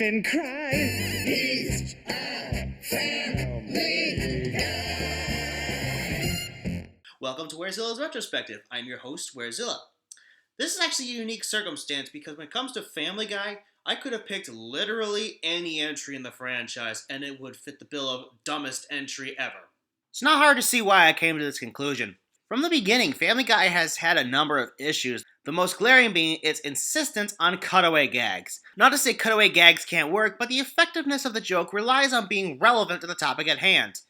and cry. He's a family guy. Welcome to Werezilla's Retrospective. I'm your host, Werezilla. This is actually a unique circumstance because when it comes to Family Guy, I could have picked literally any entry in the franchise and it would fit the bill of dumbest entry ever. It's not hard to see why I came to this conclusion. From the beginning, Family Guy has had a number of issues, the most glaring being its insistence on cutaway gags. Not to say cutaway gags can't work, but the effectiveness of the joke relies on being relevant to the topic at hand.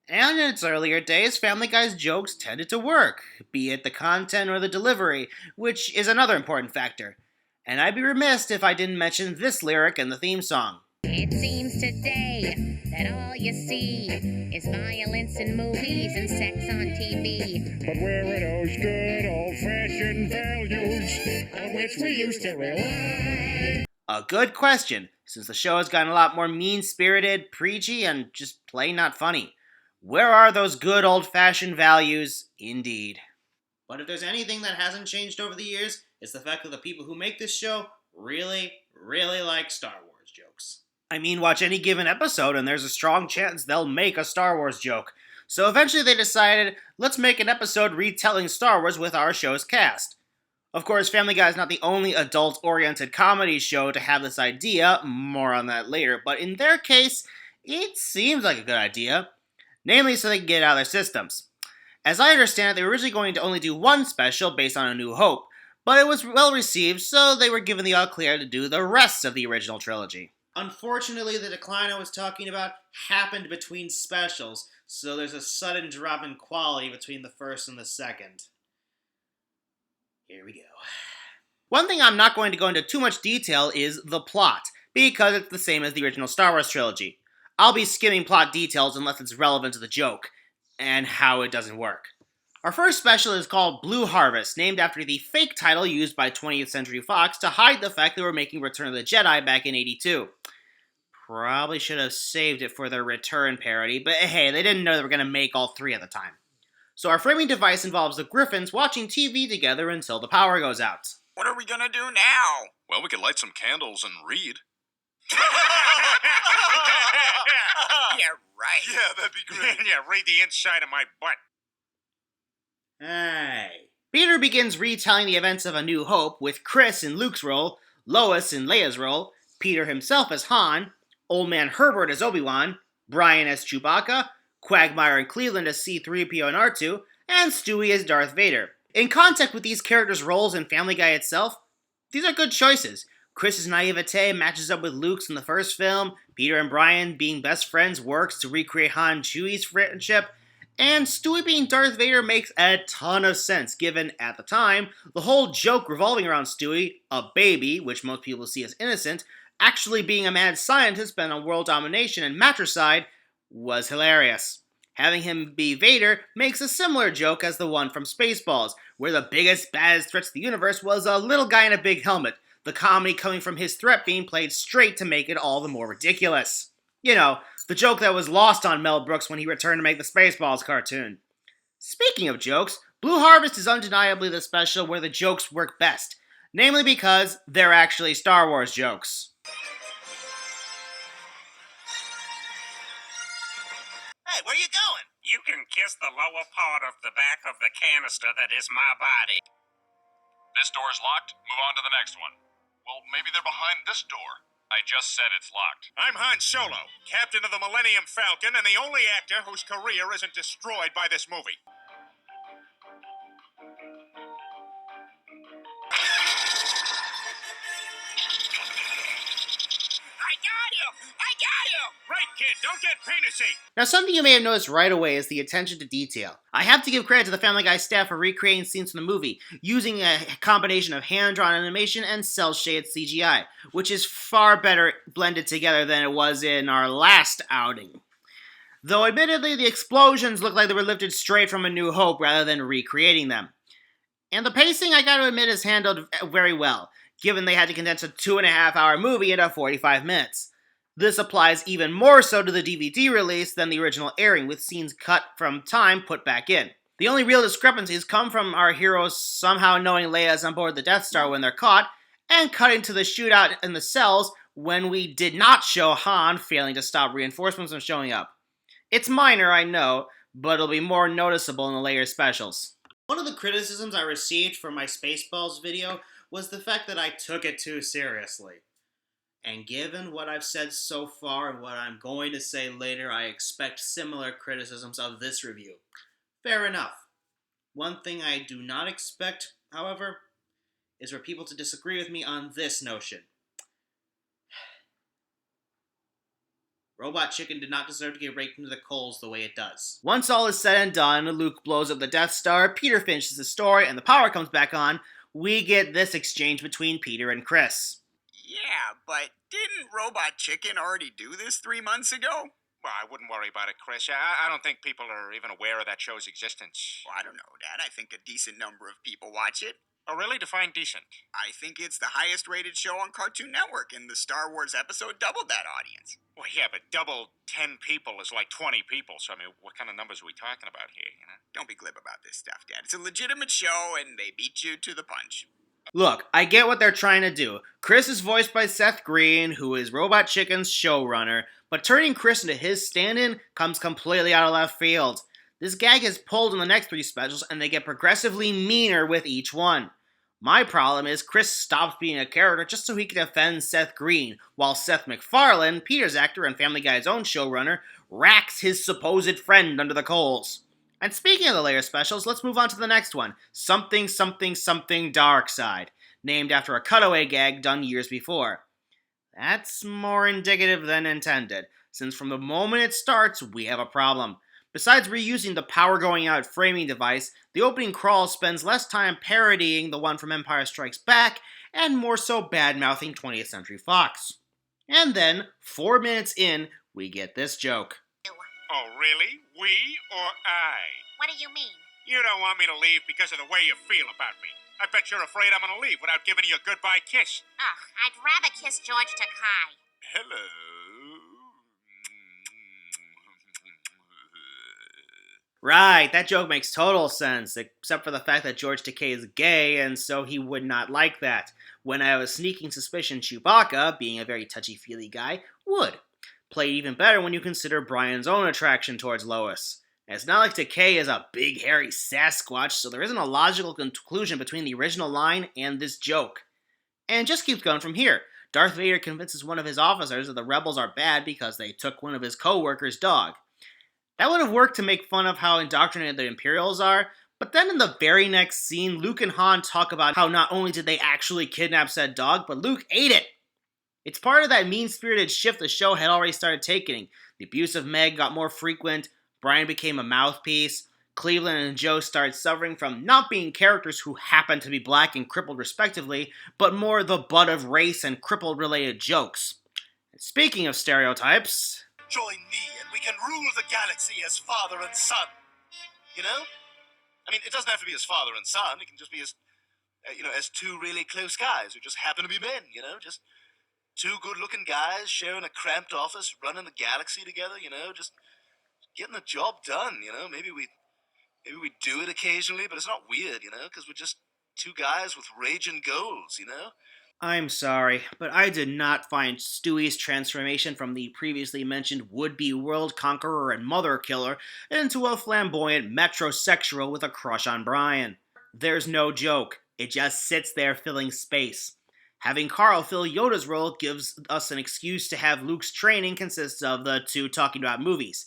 And in its earlier days, Family Guy's jokes tended to work, be it the content or the delivery, which is another important factor. And I'd be remiss if I didn't mention this lyric in the theme song. It seems today that all you see is violence in movies and sex on TV. But where are those good old-fashioned values on which we used to rely? A good question, since the show has gotten a lot more mean-spirited, preachy, and just plain not funny. Where are those good old-fashioned values, indeed? But if there's anything that hasn't changed over the years, it's the fact that the people who make this show really, really like Star Wars jokes. I mean, watch any given episode and there's a strong chance they'll make a Star Wars joke. So eventually they decided, let's make an episode retelling Star Wars with our show's cast. Of course, Family Guy is not the only adult-oriented comedy show to have this idea, more on that later, but in their case, it seems like a good idea. Namely, so they can get it out of their systems. As I understand it, they were originally going to only do one special based on A New Hope, but it was well received, so they were given the all clear to do the rest of the original trilogy. Unfortunately, the decline I was talking about happened between specials, so there's a sudden drop in quality between the first and the second. Here we go. One thing I'm not going to go into too much detail is the plot, because it's the same as the original Star Wars trilogy. I'll be skimming plot details unless it's relevant to the joke, and how it doesn't work. Our first special is called Blue Harvest, named after the fake title used by 20th Century Fox to hide the fact they were making Return of the Jedi back in '82. Probably should have saved it for their Return parody, but hey, they didn't know they were going to make all three at the time. So our framing device involves the Griffins watching TV together until the power goes out. What are we gonna do now? Well, we could light some candles and read. Yeah, right. Yeah, that'd be great. Yeah, read the inside of my butt. Hey. Peter begins retelling the events of A New Hope with Chris in Luke's role, Lois in Leia's role, Peter himself as Han, Old Man Herbert as Obi-Wan, Brian as Chewbacca, Quagmire and Cleveland as C-3PO and R2, and Stewie as Darth Vader. In contact with these characters' roles and Family Guy itself, these are good choices. Chris's naivete matches up with Luke's in the first film, Peter and Brian being best friends works to recreate Han and Chewie's friendship, and Stewie being Darth Vader makes a ton of sense, given, at the time, the whole joke revolving around Stewie, a baby, which most people see as innocent, actually being a mad scientist bent on world domination and matricide, was hilarious. Having him be Vader makes a similar joke as the one from Spaceballs, where the biggest, baddest threat to the universe was a little guy in a big helmet, the comedy coming from his threat being played straight to make it all the more ridiculous. You know, the joke that was lost on Mel Brooks when he returned to make the Spaceballs cartoon. Speaking of jokes, Blue Harvest is undeniably the special where the jokes work best, namely because they're actually Star Wars jokes. Hey, where you going? You can kiss the lower part of the back of the canister that is my body. This door's locked. Move on to the next one. Well, maybe they're behind this door. I just said it's locked. I'm Han Solo, captain of the Millennium Falcon and the only actor whose career isn't destroyed by this movie. I got you! Right, kid, don't get penisy! Now, something you may have noticed right away is the attention to detail. I have to give credit to the Family Guy staff for recreating scenes from the movie, using a combination of hand-drawn animation and cel-shaded CGI, which is far better blended together than it was in our last outing. Though admittedly, the explosions look like they were lifted straight from A New Hope rather than recreating them. And the pacing, I gotta admit, is handled very well, given they had to condense a 2.5-hour movie into 45 minutes. This applies even more so to the DVD release than the original airing, with scenes cut from time put back in. The only real discrepancies come from our heroes somehow knowing Leia is on board the Death Star when they're caught, and cutting to the shootout in the cells when we did not show Han failing to stop reinforcements from showing up. It's minor, I know, but it'll be more noticeable in the later specials. One of the criticisms I received for my Spaceballs video was the fact that I took it too seriously. And given what I've said so far and what I'm going to say later, I expect similar criticisms of this review. Fair enough. One thing I do not expect, however, is for people to disagree with me on this notion. Robot Chicken did not deserve to get raked into the coals the way it does. Once all is said and done, Luke blows up the Death Star, Peter finishes the story, and the power comes back on, we get this exchange between Peter and Chris. Yeah, but didn't Robot Chicken already do this 3 months ago? Well, I wouldn't worry about it, Chris. I don't think people are even aware of that show's existence. Well, I don't know, Dad. I think a decent number of people watch it. Oh, really? Define decent. I think it's the highest rated show on Cartoon Network, and the Star Wars episode doubled that audience. Well, yeah, but double 10 people is like 20 people, so I mean, what kind of numbers are we talking about here, you know? Don't be glib about this stuff, Dad. It's a legitimate show, and they beat you to the punch. Look, I get what they're trying to do. Chris is voiced by Seth Greene, who is Robot Chicken's showrunner, but turning Chris into his stand-in comes completely out of left field. This gag is pulled in the next 3 specials, and they get progressively meaner with each one. My problem is Chris stops being a character just so he can defend Seth Greene, while Seth MacFarlane, Peter's actor and Family Guy's own showrunner, racks his supposed friend under the coals. And speaking of the later specials, let's move on to the next one, Something Something Something Dark Side, named after a cutaway gag done years before. That's more indicative than intended, since from the moment it starts, we have a problem. Besides reusing the power-going-out framing device, the opening crawl spends less time parodying the one from Empire Strikes Back, and more so bad-mouthing 20th Century Fox. And then, 4 minutes in, we get this joke. Oh, really? We or I? What do you mean? You don't want me to leave because of the way you feel about me. I bet you're afraid I'm gonna leave without giving you a goodbye kiss. Ugh, I'd rather kiss George Takei. Hello. Right, that joke makes total sense, except for the fact that George Takei is gay, and so he would not like that. When I have a sneaking suspicion Chewbacca, being a very touchy-feely guy, would. Played even better when you consider Brian's own attraction towards Lois. It's not like Takei is a big, hairy Sasquatch, so there isn't a logical conclusion between the original line and this joke. And it just keeps going from here. Darth Vader convinces one of his officers that the rebels are bad because they took one of his co-workers' dog. That would have worked to make fun of how indoctrinated the Imperials are, but then in the very next scene, Luke and Han talk about how not only did they actually kidnap said dog, but Luke ate it! It's part of that mean-spirited shift the show had already started taking. The abuse of Meg got more frequent, Brian became a mouthpiece, Cleveland and Joe started suffering from not being characters who happen to be black and crippled respectively, but more the butt of race and crippled-related jokes. And speaking of stereotypes... Join me and we can rule the galaxy as father and son. You know? I mean, it doesn't have to be as father and son. It can just be as, as 2 really close guys who just happen to be men, just 2 good-looking guys sharing a cramped office, running the galaxy together, just getting the job done, Maybe we do it occasionally, but it's not weird, because we're just 2 guys with raging goals, I'm sorry, but I did not find Stewie's transformation from the previously mentioned would-be world conqueror and mother killer into a flamboyant metrosexual with a crush on Brian. There's no joke. It just sits there filling space. Having Carl fill Yoda's role gives us an excuse to have Luke's training consist of the 2 talking about movies.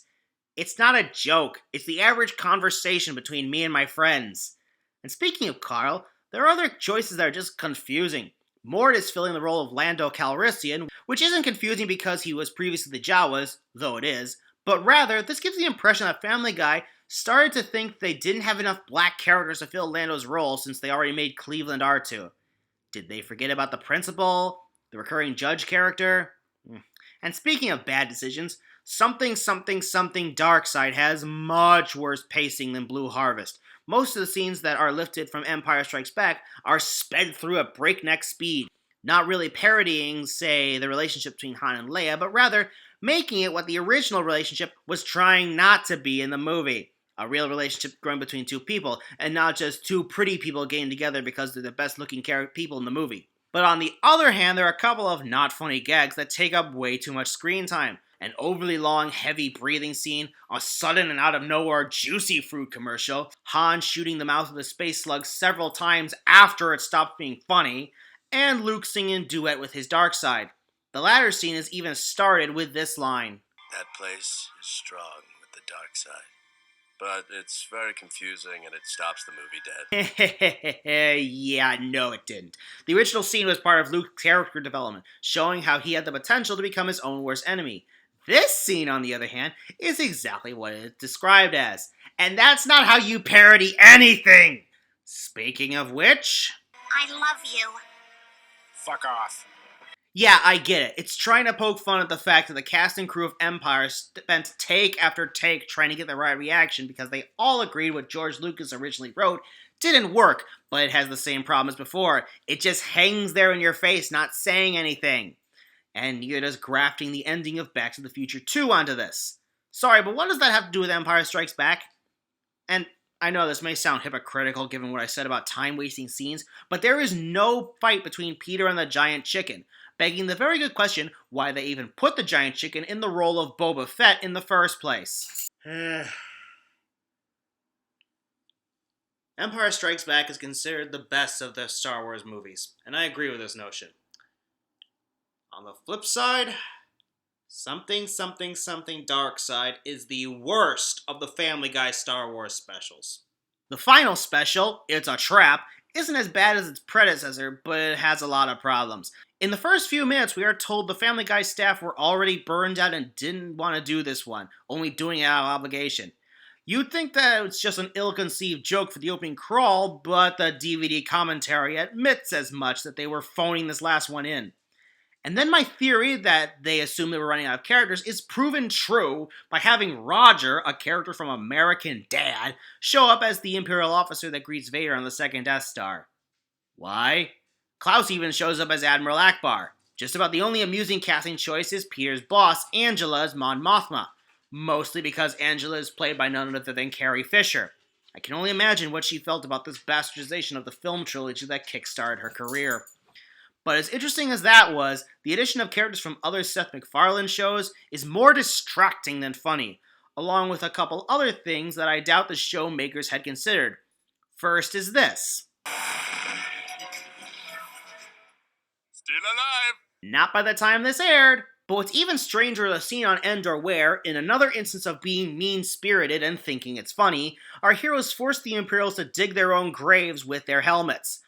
It's not a joke. It's the average conversation between me and my friends. And speaking of Carl, there are other choices that are just confusing. Mort is filling the role of Lando Calrissian, which isn't confusing because he was previously the Jawas, though it is, but rather, this gives the impression that Family Guy started to think they didn't have enough black characters to fill Lando's role since they already made Cleveland R2. Did they forget about the principal? The recurring judge character? And speaking of bad decisions, Something Something Something Dark Side has much worse pacing than Blue Harvest. Most of the scenes that are lifted from Empire Strikes Back are sped through at breakneck speed, not really parodying, say, the relationship between Han and Leia, but rather making it what the original relationship was trying not to be in the movie. A real relationship growing between 2 people, and not just 2 pretty people getting together because they're the best-looking people in the movie. But on the other hand, there are a couple of not funny gags that take up way too much screen time. An overly long, heavy breathing scene, a sudden and out of nowhere juicy fruit commercial, Han shooting the mouth of the space slug several times after it stopped being funny, and Luke singing duet with his dark side. The latter scene is even started with this line. That place is strong with the dark side. But it's very confusing and it stops the movie dead. Yeah, no it didn't. The original scene was part of Luke's character development, showing how he had the potential to become his own worst enemy. This scene, on the other hand, is exactly what it is described as. And that's not how you parody anything! Speaking of which... I love you. Fuck off. Yeah, I get it. It's trying to poke fun at the fact that the cast and crew of Empire spent take after take trying to get the right reaction because they all agreed what George Lucas originally wrote didn't work, but it has the same problem as before. It just hangs there in your face, not saying anything. And neither does grafting the ending of Back to the Future 2 onto this. Sorry, but what does that have to do with Empire Strikes Back? And I know this may sound hypocritical given what I said about time-wasting scenes, but there is no fight between Peter and the giant chicken, begging the very good question why they even put the giant chicken in the role of Boba Fett in the first place. Empire Strikes Back is considered the best of the Star Wars movies, and I agree with this notion. On the flip side, Something Dark Side is the worst of the Family Guy Star Wars specials. The final special, It's a Trap, isn't as bad as its predecessor, but it has a lot of problems. In the first few minutes, we are told the Family Guy staff were already burned out and didn't want to do this one, only doing it out of obligation. You'd think that it's just an ill-conceived joke for the opening crawl, but the DVD commentary admits as much that they were phoning this last one in. And then my theory that they assumed they were running out of characters is proven true by having Roger, a character from American Dad, show up as the Imperial officer that greets Vader on the second Death Star. Why? Klaus even shows up as Admiral Akbar. Just about the only amusing casting choice is Peter's boss, Angela, as Mon Mothma. Mostly because Angela is played by none other than Carrie Fisher. I can only imagine what she felt about this bastardization of the film trilogy that kickstarted her career. But as interesting as that was, the addition of characters from other Seth MacFarlane shows is more distracting than funny, along with a couple other things that I doubt the show makers had considered. First is this. Still alive! Not by the time this aired. But what's even stranger is a scene on Endor where, in another instance of being mean-spirited and thinking it's funny, our heroes force the Imperials to dig their own graves with their helmets.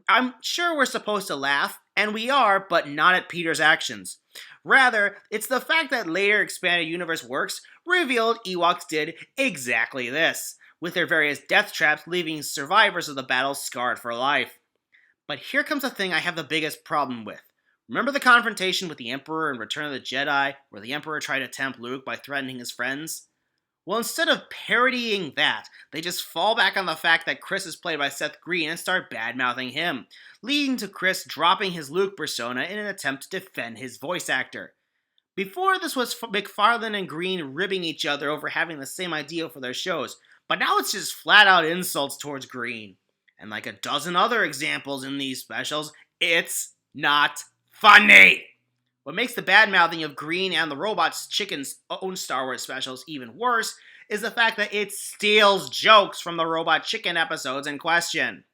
I'm sure we're supposed to laugh, and we are, but not at Peter's actions. Rather, it's the fact that later expanded universe works revealed Ewoks did exactly this, with their various death traps leaving survivors of the battle scarred for life. But here comes the thing I have the biggest problem with. Remember the confrontation with the Emperor in Return of the Jedi, where the Emperor tried to tempt Luke by threatening his friends? Well, instead of parodying that, they just fall back on the fact that Chris is played by Seth Greene and start bad-mouthing him, leading to Chris dropping his Luke persona in an attempt to defend his voice actor. Before, this was MacFarlane and Greene ribbing each other over having the same idea for their shows, but now it's just flat-out insults towards Greene. And like a dozen other examples in these specials, it's not funny! What makes the bad-mouthing of Greene and the Robot Chicken's own Star Wars specials even worse is the fact that it steals jokes from the Robot Chicken episodes in question.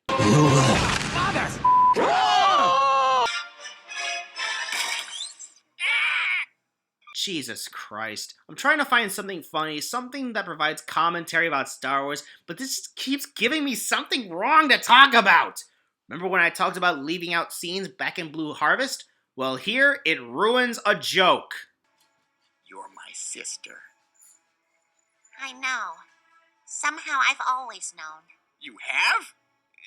Jesus Christ. I'm trying to find something funny, something that provides commentary about Star Wars, but this just keeps giving me something wrong to talk about. Remember when I talked about leaving out scenes back in Blue Harvest? Well, here it ruins a joke. You're my sister. I know. Somehow I've always known. You have?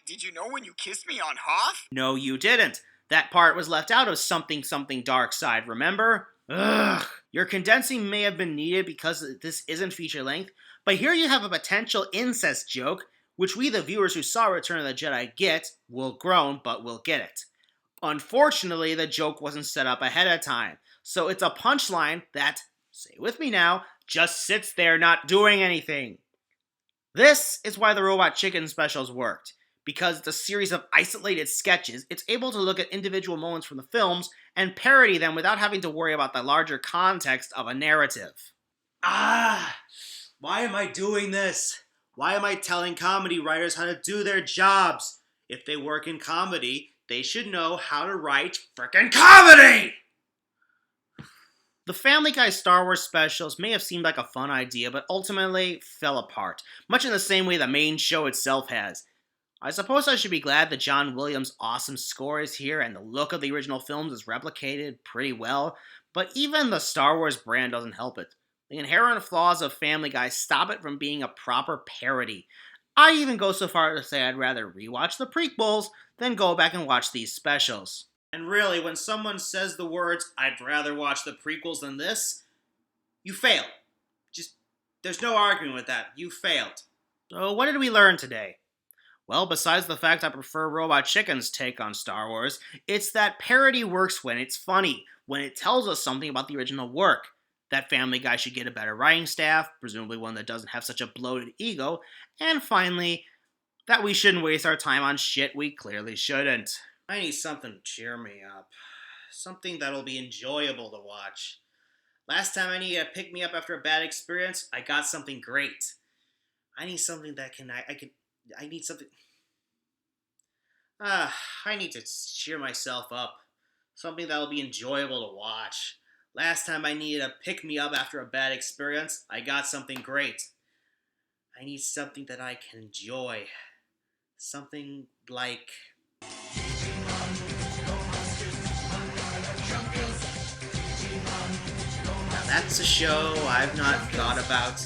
Did you know when you kissed me on Hoth? No, you didn't. That part was left out of Something Dark Side, remember? Ugh. Your condensing may have been needed because this isn't feature length, but here you have a potential incest joke, which we the viewers who saw Return of the Jedi get, will groan, but will get it. Unfortunately, the joke wasn't set up ahead of time, so it's a punchline that, say with me now, just sits there not doing anything. This is why the Robot Chicken specials worked. Because it's a series of isolated sketches, it's able to look at individual moments from the films and parody them without having to worry about the larger context of a narrative. Why am I doing this? Why am I telling comedy writers how to do their jobs? If they work in comedy, they should know how to write frickin' comedy! The Family Guy Star Wars specials may have seemed like a fun idea, but ultimately fell apart, much in the same way the main show itself has. I suppose I should be glad that John Williams' awesome score is here and the look of the original films is replicated pretty well, but even the Star Wars brand doesn't help it. The inherent flaws of Family Guy stop it from being a proper parody. I even go so far to say I'd rather rewatch the prequels than go back and watch these specials. And really, when someone says the words, "I'd rather watch the prequels than this," you failed. There's no arguing with that. You failed. So what did we learn today? Well, besides the fact I prefer Robot Chicken's take on Star Wars, it's that parody works when it's funny, when it tells us something about the original work. That Family Guy should get a better writing staff, presumably one that doesn't have such a bloated ego, and finally, that we shouldn't waste our time on shit we clearly shouldn't. I need something to cheer me up. Something that'll be enjoyable to watch. Last time I needed to pick me up after a bad experience, I got something great. I need something that I need something... I need to cheer myself up. Something that'll be enjoyable to watch. Last time I needed to pick me up after a bad experience, I got something great. I need something that I can enjoy. Something like... Now that's a show I've not thought about